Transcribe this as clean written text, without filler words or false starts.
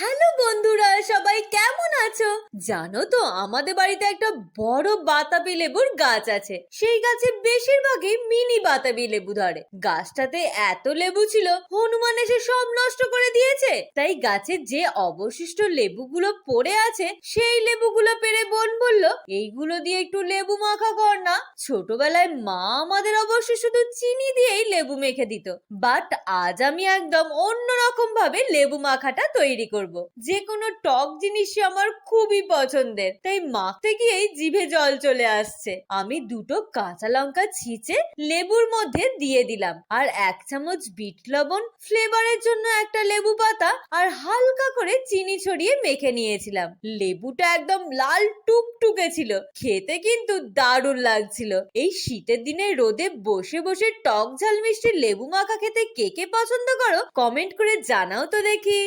Hello বন্ধুরা, সবাই কেমন আছো? জানো তো আমাদের বাড়িতে একটা বড় বাতাবি লেবুর গাছ আছে। সেই গাছে বেশিরভাগই মিনি বাতাবি লেবু ধরে। গাছটাতে এত লেবু ছিল, হনুমান এসে সব নষ্ট করে দিয়েছে। তাই গাছে যে অবশিষ্ট লেবুগুলো পড়ে আছে সেই লেবুগুলো পেড়ে বোন বলল, এইগুলো দিয়ে একটু লেবু মাখা কর না। ছোটবেলায় মা আমাদের অবশ্য শুধু চিনি দিয়েই লেবু মেখে দিত, বাট আজ আমি একদম অন্যরকম ভাবে লেবু মাখাটা তৈরি করব। যে কোনো টক জিনিসই আমার খুবই পছন্দের, তাই মাখতে গিয়েই জিভে জল চলে আসছে। আমি দুটো কাঁচা লঙ্কা ছিঁচে লেবুর মধ্যে দিয়ে দিলাম, আর 1 চামচ বিট লবণ, ফ্লেভারের জন্য একটা লেবু পাতা, আর হালকা করে চিনি ছড়িয়ে মেখে নিয়েছিলাম। লেবুটা একদম লাল টুকটুকে ছিল, খেতে কিন্তু দারুণ লাগছিল। এই শীতের দিনে রোদে বসে বসে টক ঝাল মিষ্টি লেবু মাখা খেতে কে কে পছন্দ করো, কমেন্ট করে জানাও তো দেখি।